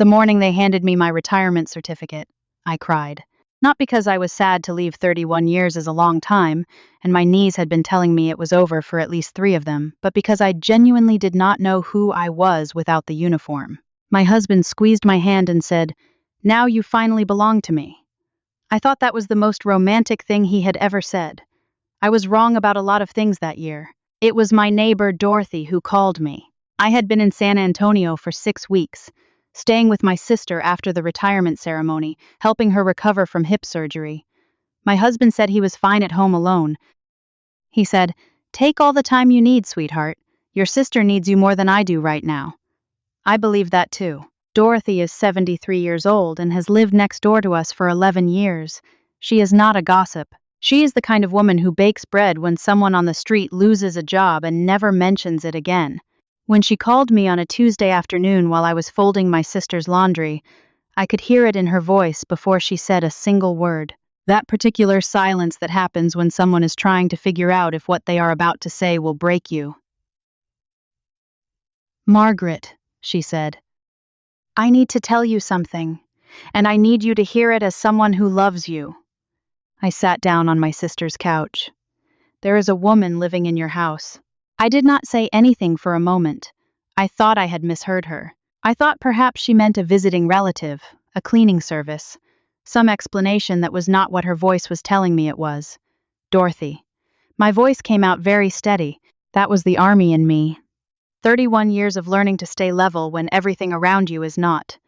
The morning they handed me my retirement certificate, I cried. Not because I was sad to leave 31 years is a long time, and my knees had been telling me it was over for at least 3 of them, but because I genuinely did not know who I was without the uniform. My husband squeezed my hand and said, "Now you finally belong to me." I thought that was the most romantic thing he had ever said. I was wrong about a lot of things that year. It was my neighbor Dorothy who called me. I had been in San Antonio for 6 weeks, staying with my sister after the retirement ceremony, helping her recover from hip surgery. My husband said he was fine at home alone. He said, "Take all the time you need, sweetheart. Your sister needs you more than I do right now." I believe that too. Dorothy is 73 years old and has lived next door to us for 11 years. She is not a gossip. She is the kind of woman who bakes bread when someone on the street loses a job and never mentions it again. When she called me on a Tuesday afternoon while I was folding my sister's laundry, I could hear it in her voice before she said a single word. That particular silence that happens when someone is trying to figure out if what they are about to say will break you. "Margaret," she said, "I need to tell you something, and I need you to hear it as someone who loves you." I sat down on my sister's couch. "There is a woman living in your house." I did not say anything for a moment. I thought I had misheard her. I thought perhaps she meant a visiting relative, a cleaning service, some explanation that was not what her voice was telling me it was. Dorothy. My voice came out very steady. That was the army in me. 31 years of learning to stay level when everything around you is not.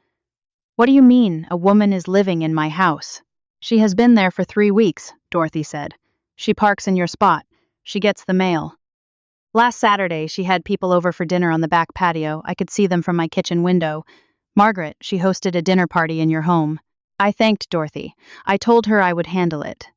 "What do you mean, a woman is living in my house?" "She has been there for 3 weeks, Dorothy said. "She parks in your spot. She gets the mail. Last Saturday, she had people over for dinner on the back patio. I could see them from my kitchen window. Margaret, she hosted a dinner party in your home." I thanked Dorothy. I told her I would handle it.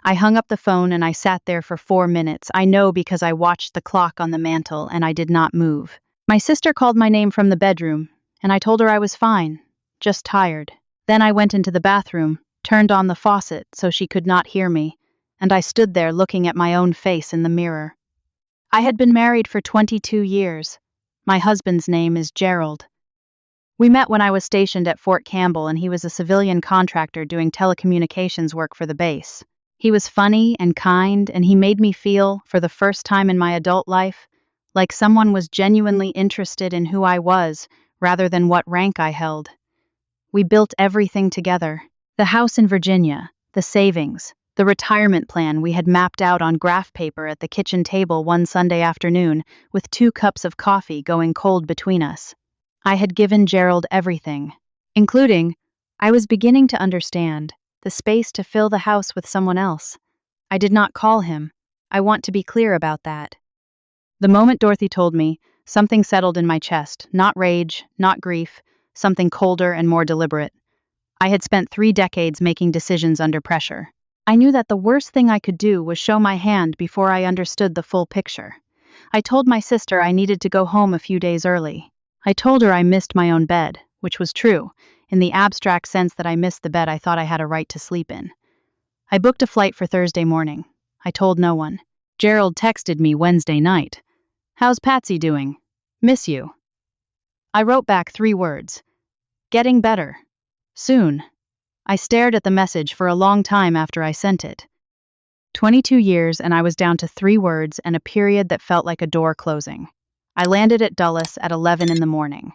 I hung up the phone and I sat there for 4 minutes. I know because I watched the clock on the mantel and I did not move. My sister called my name from the bedroom, and I told her I was fine, just tired. Then I went into the bathroom, turned on the faucet so she could not hear me, and I stood there looking at my own face in the mirror. I had been married for 22 years. My husband's name is Gerald. We met when I was stationed at Fort Campbell and he was a civilian contractor doing telecommunications work for the base. He was funny and kind and he made me feel, for the first time in my adult life, like someone was genuinely interested in who I was rather than what rank I held. We built everything together. The house in Virginia, the savings, the retirement plan we had mapped out on graph paper at the kitchen table one Sunday afternoon with 2 cups of coffee going cold between us. I had given Gerald everything, including, I was beginning to understand, the space to fill the house with someone else. I did not call him. I want to be clear about that. The moment Dorothy told me, something settled in my chest, not rage, not grief, something colder and more deliberate. I had spent 3 decades making decisions under pressure. I knew that the worst thing I could do was show my hand before I understood the full picture. I told my sister I needed to go home a few days early. I told her I missed my own bed, which was true, in the abstract sense that I missed the bed I thought I had a right to sleep in. I booked a flight for Thursday morning. I told no one. Gerald texted me Wednesday night. "How's Patsy doing? Miss you." I wrote back 3 words. "Getting better. Soon." I stared at the message for a long time after I sent it. 22 years and I was down to 3 words and a period that felt like a door closing. I landed at Dulles at 11 in the morning.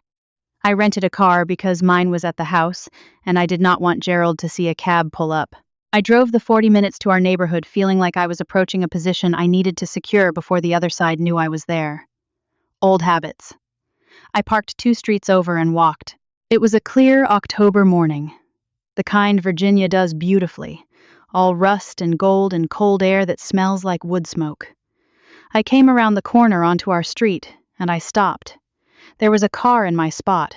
I rented a car because mine was at the house, and I did not want Gerald to see a cab pull up. I drove the 40 minutes to our neighborhood feeling like I was approaching a position I needed to secure before the other side knew I was there. Old habits. I parked 2 streets over and walked. It was a clear October morning. The kind Virginia does beautifully, all rust and gold and cold air that smells like wood smoke. I came around the corner onto our street, and I stopped. There was a car in my spot.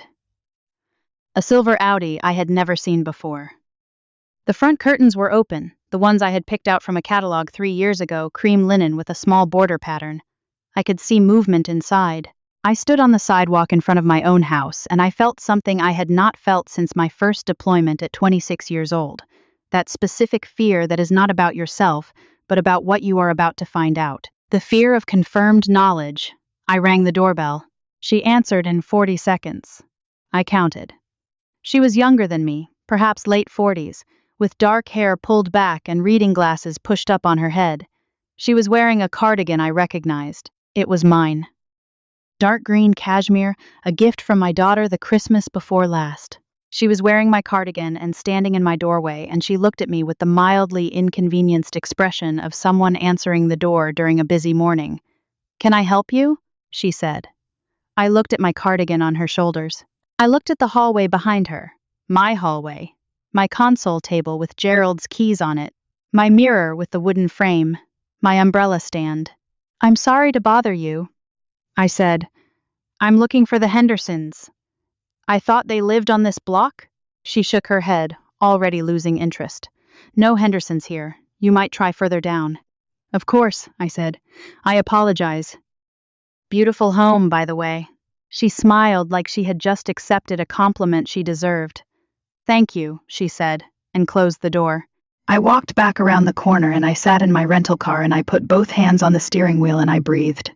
A silver Audi I had never seen before. The front curtains were open, the ones I had picked out from a catalog 3 years ago, cream linen with a small border pattern. I could see movement inside. I stood on the sidewalk in front of my own house, and I felt something I had not felt since my first deployment at 26 years old. That specific fear that is not about yourself, but about what you are about to find out. The fear of confirmed knowledge. I rang the doorbell. She answered in 40 seconds. I counted. She was younger than me, perhaps late 40s, with dark hair pulled back and reading glasses pushed up on her head. She was wearing a cardigan I recognized. It was mine. Dark green cashmere, a gift from my daughter the Christmas before last. She was wearing my cardigan and standing in my doorway, and she looked at me with the mildly inconvenienced expression of someone answering the door during a busy morning. "Can I help you?" she said. I looked at my cardigan on her shoulders. I looked at the hallway behind her. My hallway. My console table with Gerald's keys on it. My mirror with the wooden frame. My umbrella stand. "I'm sorry to bother you," I said. "I'm looking for the Hendersons." "I thought they lived on this block?" She shook her head, already losing interest. "No Hendersons here. You might try further down." "Of course," I said. "I apologize." "Beautiful home, by the way." She smiled like she had just accepted a compliment she deserved. "Thank you," she said, and closed the door. I walked back around the corner and I sat in my rental car and I put both hands on the steering wheel and I breathed.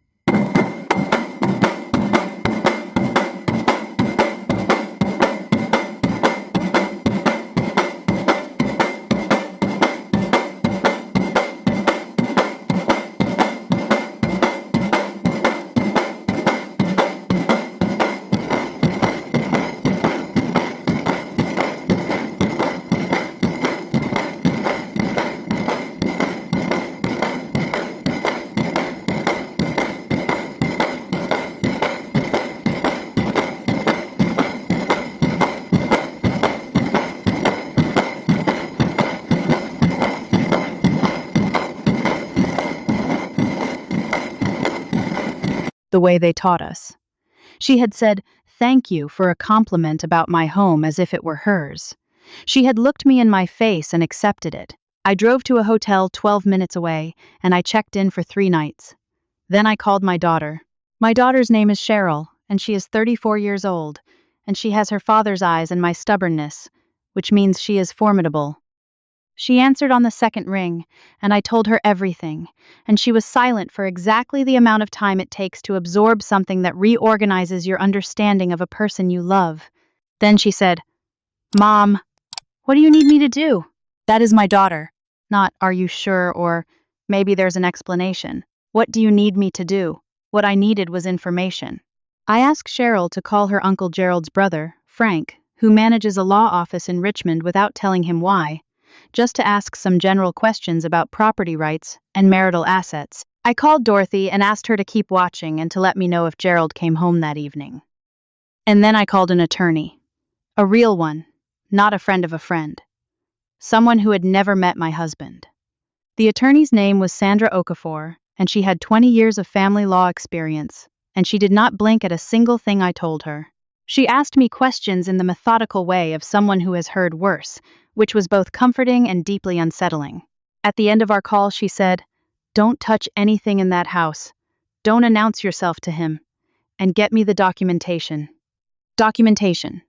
The way they taught us. She had said, "Thank you," for a compliment about my home as if it were hers. She had looked me in my face and accepted it. I drove to a hotel 12 minutes away, and I checked in for 3 nights. Then I called my daughter. My daughter's name is Cheryl, and she is 34 years old, and she has her father's eyes and my stubbornness, which means she is formidable. She answered on the second ring, and I told her everything, and she was silent for exactly the amount of time it takes to absorb something that reorganizes your understanding of a person you love. Then she said, "Mom, what do you need me to do?" That is my daughter. Not, "Are you sure?" or "Maybe there's an explanation." What do you need me to do? What I needed was information. I asked Cheryl to call her Uncle Gerald's brother, Frank, who manages a law office in Richmond without telling him why, just to ask some general questions about property rights and marital assets. I called Dorothy and asked her to keep watching and to let me know if Gerald came home that evening. And then I called an attorney. A real one, not a friend of a friend. Someone who had never met my husband. The attorney's name was Sandra Okafor, and she had 20 years of family law experience, and she did not blink at a single thing I told her. She asked me questions in the methodical way of someone who has heard worse, which was both comforting and deeply unsettling. At the end of our call, she said, "Don't touch anything in that house. Don't announce yourself to him. And get me the documentation." Documentation.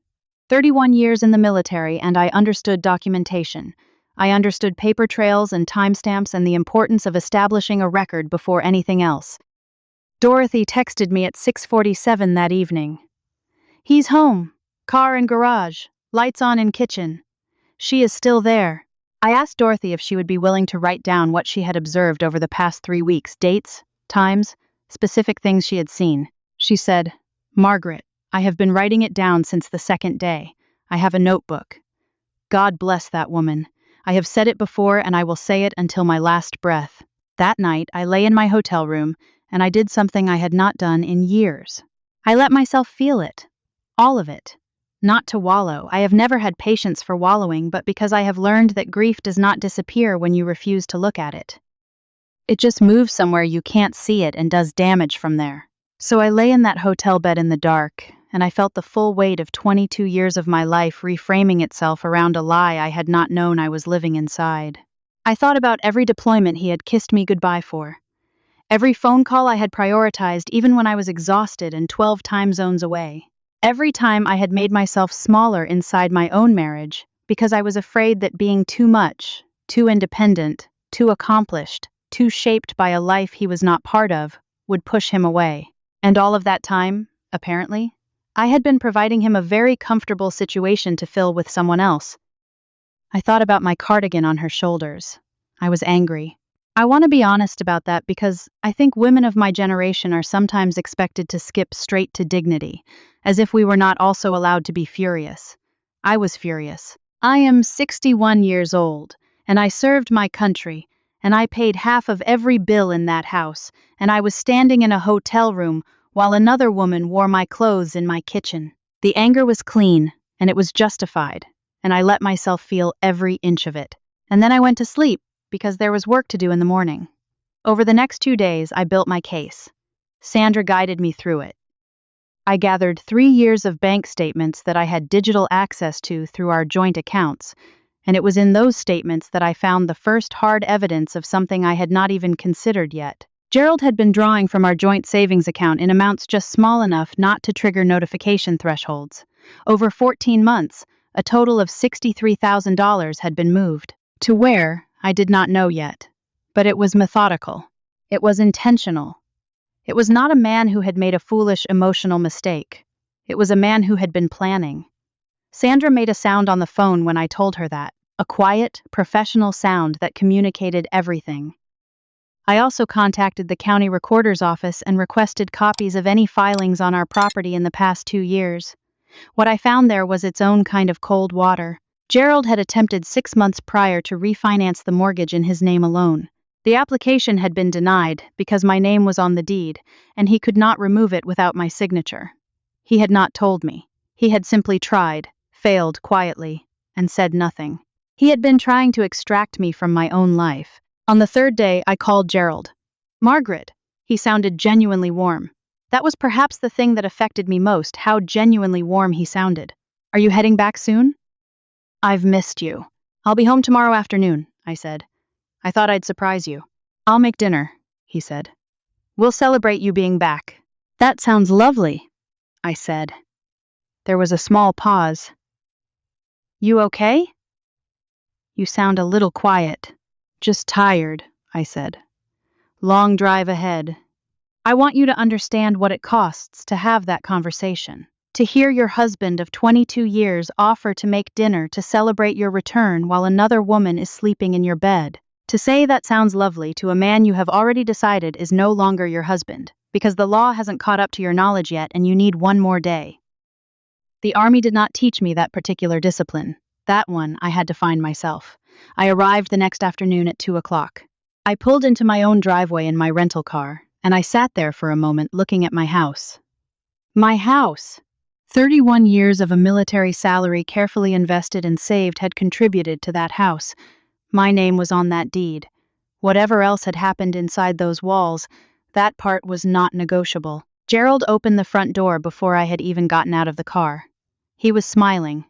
31 years in the military, and I understood documentation. I understood paper trails and timestamps and the importance of establishing a record before anything else. Dorothy texted me at 6:47 that evening. "He's home. Car in garage. Lights on in kitchen. She is still there." I asked Dorothy if she would be willing to write down what she had observed over the past 3 weeks, dates, times, specific things she had seen. She said, "Margaret, I have been writing it down since the second day. I have a notebook." God bless that woman. I have said it before and I will say it until my last breath. That night, I lay in my hotel room and I did something I had not done in years. I let myself feel it. All of it. Not to wallow. I have never had patience for wallowing, but because I have learned that grief does not disappear when you refuse to look at it. It just moves somewhere you can't see it and does damage from there. So I lay in that hotel bed in the dark, and I felt the full weight of 22 years of my life reframing itself around a lie I had not known I was living inside. I thought about every deployment he had kissed me goodbye for. Every phone call I had prioritized even when I was exhausted and 12 time zones away. Every time I had made myself smaller inside my own marriage because I was afraid that being too much, too independent, too accomplished, too shaped by a life he was not part of, would push him away. And all of that time, apparently, I had been providing him a very comfortable situation to fill with someone else. I thought about my cardigan on her shoulders. I was angry. I want to be honest about that because I think women of my generation are sometimes expected to skip straight to dignity, as if we were not also allowed to be furious. I was furious. I am 61 years old, and I served my country, and I paid half of every bill in that house, and I was standing in a hotel room while another woman wore my clothes in my kitchen. The anger was clean, and it was justified, and I let myself feel every inch of it. And then I went to sleep, because there was work to do in the morning. Over the next 2 days, I built my case. Sandra guided me through it. I gathered 3 years of bank statements that I had digital access to through our joint accounts, and it was in those statements that I found the first hard evidence of something I had not even considered yet. Gerald had been drawing from our joint savings account in amounts just small enough not to trigger notification thresholds. Over 14 months, a total of $63,000 had been moved. To where, I did not know yet. But it was methodical. It was intentional. It was not a man who had made a foolish emotional mistake. It was a man who had been planning. Sandra made a sound on the phone when I told her that, a quiet, professional sound that communicated everything. I also contacted the county recorder's office and requested copies of any filings on our property in the past 2 years. What I found there was its own kind of cold water. Gerald had attempted 6 months prior to refinance the mortgage in his name alone. The application had been denied because my name was on the deed, and he could not remove it without my signature. He had not told me. He had simply tried, failed quietly, and said nothing. He had been trying to extract me from my own life. On the 3rd day, I called Gerald. Margaret. He sounded genuinely warm. That was perhaps the thing that affected me most, how genuinely warm he sounded. Are you heading back soon? I've missed you. I'll be home tomorrow afternoon, I said. I thought I'd surprise you. I'll make dinner, he said. We'll celebrate you being back. That sounds lovely, I said. There was a small pause. You okay? You sound a little quiet. Just tired, I said. Long drive ahead. I want you to understand what it costs to have that conversation. To hear your husband of 22 years offer to make dinner to celebrate your return while another woman is sleeping in your bed. To say that sounds lovely to a man you have already decided is no longer your husband, because the law hasn't caught up to your knowledge yet and you need one more day. The army did not teach me that particular discipline. That one I had to find myself. I arrived the next afternoon at 2 o'clock. I pulled into my own driveway in my rental car, and I sat there for a moment looking at my house. My house! 31 years of a military salary carefully invested and saved had contributed to that house. My name was on that deed. Whatever else had happened inside those walls, that part was not negotiable. Gerald opened the front door before I had even gotten out of the car. He was smiling.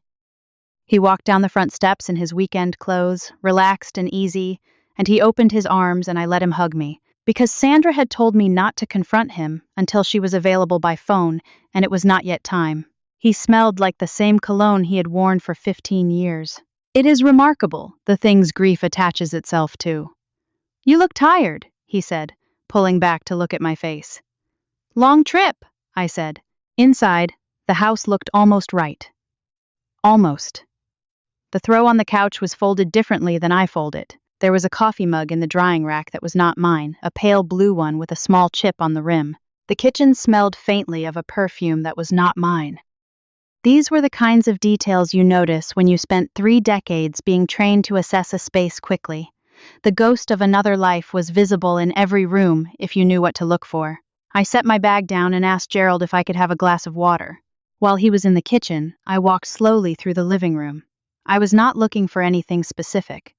He walked down the front steps in his weekend clothes, relaxed and easy, and he opened his arms and I let him hug me, because Sandra had told me not to confront him until she was available by phone, and it was not yet time. He smelled like the same cologne he had worn for 15 years. It is remarkable, the things grief attaches itself to. You look tired, he said, pulling back to look at my face. Long trip, I said. Inside, the house looked almost right. Almost. The throw on the couch was folded differently than I fold it. There was a coffee mug in the drying rack that was not mine, a pale blue one with a small chip on the rim. The kitchen smelled faintly of a perfume that was not mine. These were the kinds of details you notice when you spent 3 decades being trained to assess a space quickly. The ghost of another life was visible in every room if you knew what to look for. I set my bag down and asked Gerald if I could have a glass of water. While he was in the kitchen, I walked slowly through the living room. I was not looking for anything specific.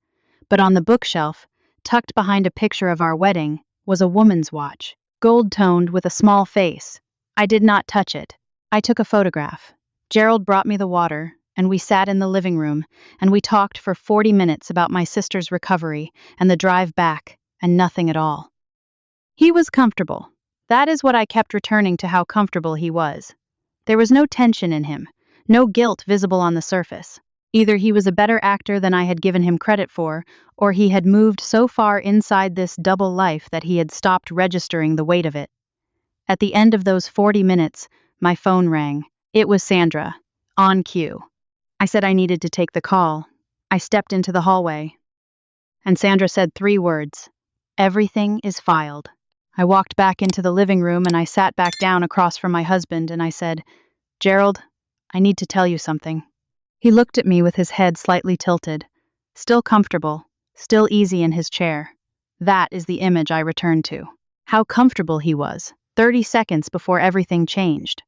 But on the bookshelf, tucked behind a picture of our wedding, was a woman's watch, gold-toned with a small face. I did not touch it. I took a photograph. Gerald brought me the water, and we sat in the living room, and we talked for 40 minutes about my sister's recovery and the drive back, and nothing at all. He was comfortable. That is what I kept returning to, how comfortable he was. There was no tension in him, no guilt visible on the surface. Either he was a better actor than I had given him credit for, or he had moved so far inside this double life that he had stopped registering the weight of it. At the end of those 40 minutes, my phone rang. It was Sandra. On cue. I said I needed to take the call. I stepped into the hallway, and Sandra said 3 words. Everything is filed. I walked back into the living room and I sat back down across from my husband and I said, Gerald, I need to tell you something. He looked at me with his head slightly tilted, still comfortable, still easy in his chair. That is the image I returned to. How comfortable he was, 30 seconds before everything changed.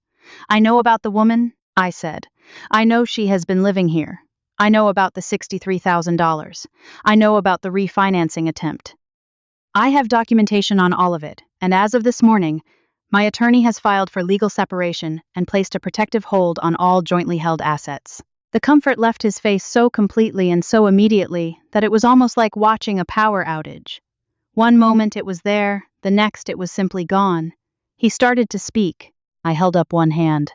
I know about the woman, I said. I know she has been living here. I know about the $63,000. I know about the refinancing attempt. I have documentation on all of it, and as of this morning, my attorney has filed for legal separation and placed a protective hold on all jointly held assets. The comfort left his face so completely and so immediately that it was almost like watching a power outage. One moment it was there, the next it was simply gone. He started to speak. I held up one hand.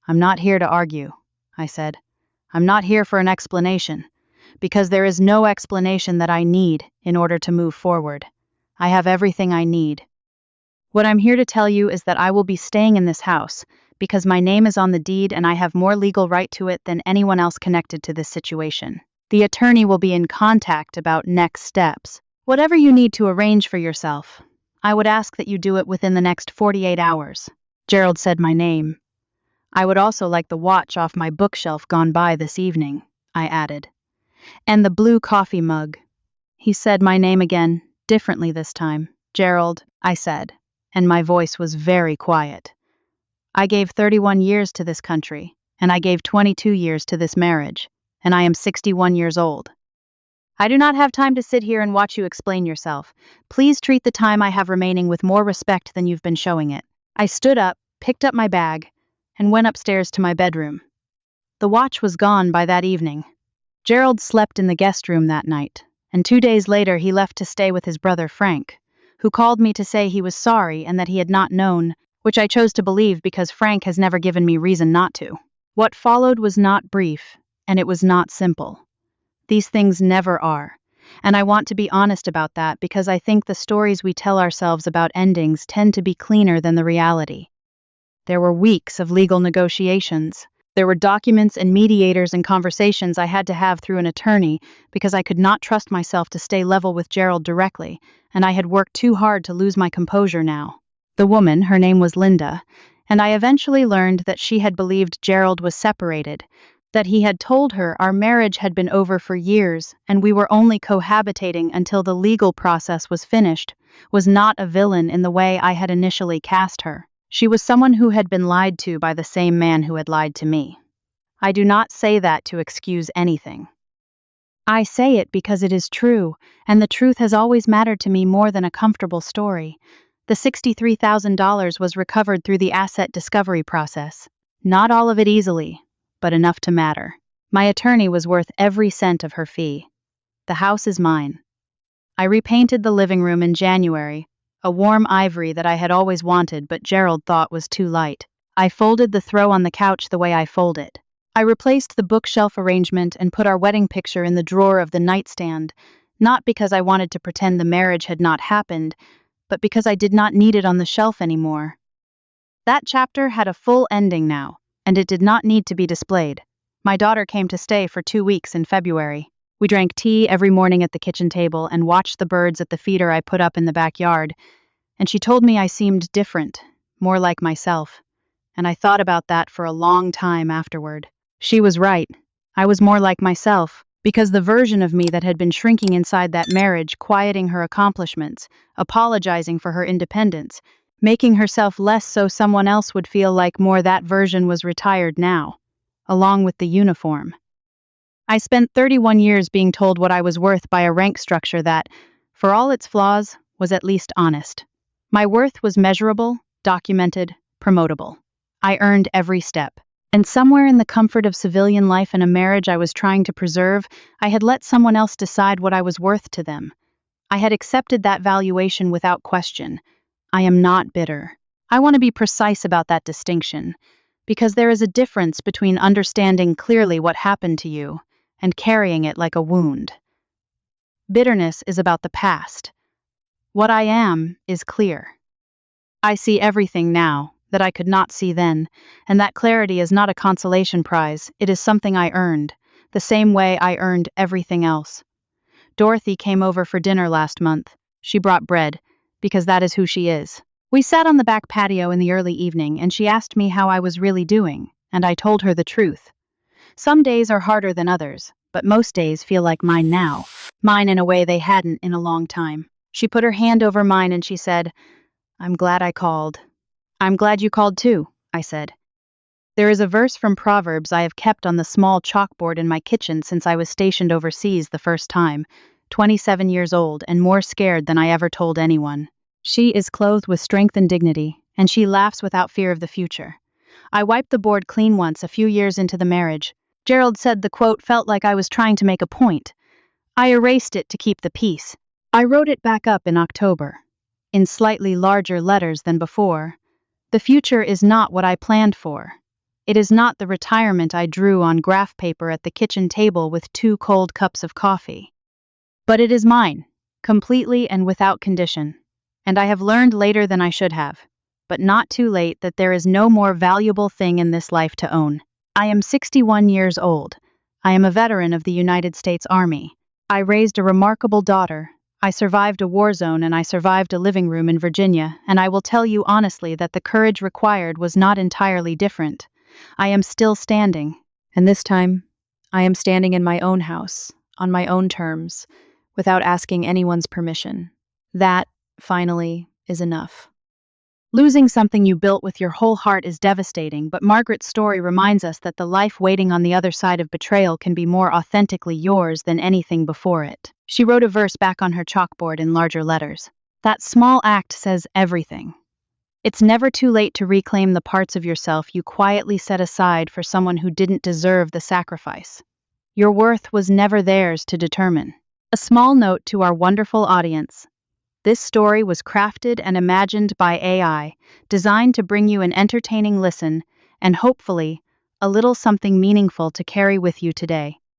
I'm not here to argue, I said. I'm not here for an explanation, because there is no explanation that I need in order to move forward. I have everything I need. What I'm here to tell you is that I will be staying in this house because my name is on the deed and I have more legal right to it than anyone else connected to this situation. The attorney will be in contact about next steps. Whatever you need to arrange for yourself, I would ask that you do it within the next 48 hours. Gerald said my name. I would also like the watch off my bookshelf gone by this evening, I added. And the blue coffee mug. He said my name again, differently this time. Gerald, I said, and my voice was very quiet. I gave 31 years to this country, and I gave 22 years to this marriage, and I am 61 years old. I do not have time to sit here and watch you explain yourself. Please treat the time I have remaining with more respect than you've been showing it. I stood up, picked up my bag, and went upstairs to my bedroom. The watch was gone by that evening. Gerald slept in the guest room that night, and 2 days later he left to stay with his brother Frank, who called me to say he was sorry and that he had not known, which I chose to believe because Frank has never given me reason not to. What followed was not brief, and it was not simple. These things never are, and I want to be honest about that because I think the stories we tell ourselves about endings tend to be cleaner than the reality. There were weeks of legal negotiations. There were documents and mediators and conversations I had to have through an attorney because I could not trust myself to stay level with Gerald directly, and I had worked too hard to lose my composure now. The woman, her name was Linda, and I eventually learned that she had believed Gerald was separated, that he had told her our marriage had been over for years and we were only cohabitating until the legal process was finished, was not a villain in the way I had initially cast her. She was someone who had been lied to by the same man who had lied to me. I do not say that to excuse anything. I say it because it is true, and the truth has always mattered to me more than a comfortable story. The $63,000 was recovered through the asset discovery process. Not all of it easily, but enough to matter. My attorney was worth every cent of her fee. The house is mine. I repainted the living room in January, a warm ivory that I had always wanted but Gerald thought was too light. I folded the throw on the couch the way I fold it. I replaced the bookshelf arrangement and put our wedding picture in the drawer of the nightstand, not because I wanted to pretend the marriage had not happened, but because I did not need it on the shelf anymore. That chapter had a full ending now, and it did not need to be displayed. My daughter came to stay for 2 weeks in February. We drank tea every morning at the kitchen table and watched the birds at the feeder I put up in the backyard, and she told me I seemed different, more like myself, and I thought about that for a long time afterward. She was right. I was more like myself, because the version of me that had been shrinking inside that marriage, quieting her accomplishments, apologizing for her independence, making herself less so someone else would feel like more, that version was retired now, along with the uniform. I spent 31 years being told what I was worth by a rank structure that, for all its flaws, was at least honest. My worth was measurable, documented, promotable. I earned every step. And somewhere in the comfort of civilian life and a marriage I was trying to preserve, I had let someone else decide what I was worth to them. I had accepted that valuation without question. I am not bitter. I want to be precise about that distinction, because there is a difference between understanding clearly what happened to you and carrying it like a wound. Bitterness is about the past. What I am is clear. I see everything now, that I could not see then, and that clarity is not a consolation prize, it is something I earned, the same way I earned everything else. Dorothy came over for dinner last month. She brought bread, because that is who she is. We sat on the back patio in the early evening, and she asked me how I was really doing, and I told her the truth. Some days are harder than others, but most days feel like mine now. Mine in a way they hadn't in a long time. She put her hand over mine and she said, "I'm glad I called." "I'm glad you called too," I said. There is a verse from Proverbs I have kept on the small chalkboard in my kitchen since I was stationed overseas the first time, 27 years old and more scared than I ever told anyone. She is clothed with strength and dignity, and she laughs without fear of the future. I wiped the board clean once a few years into the marriage. Gerald said the quote felt like I was trying to make a point. I erased it to keep the peace. I wrote it back up in October, in slightly larger letters than before. The future is not what I planned for. It is not the retirement I drew on graph paper at the kitchen table with 2 cold cups of coffee. But it is mine, completely and without condition. And I have learned later than I should have, but not too late, that there is no more valuable thing in this life to own. I am 61 years old. I am a veteran of the United States Army. I raised a remarkable daughter. I survived a war zone and I survived a living room in Virginia, and I will tell you honestly that the courage required was not entirely different. I am still standing, and this time, I am standing in my own house, on my own terms, without asking anyone's permission. That, finally, is enough. Losing something you built with your whole heart is devastating, but Margaret's story reminds us that the life waiting on the other side of betrayal can be more authentically yours than anything before it. She wrote a verse back on her chalkboard in larger letters. That small act says everything. It's never too late to reclaim the parts of yourself you quietly set aside for someone who didn't deserve the sacrifice. Your worth was never theirs to determine. A small note to our wonderful audience. This story was crafted and imagined by AI, designed to bring you an entertaining listen and hopefully a little something meaningful to carry with you today.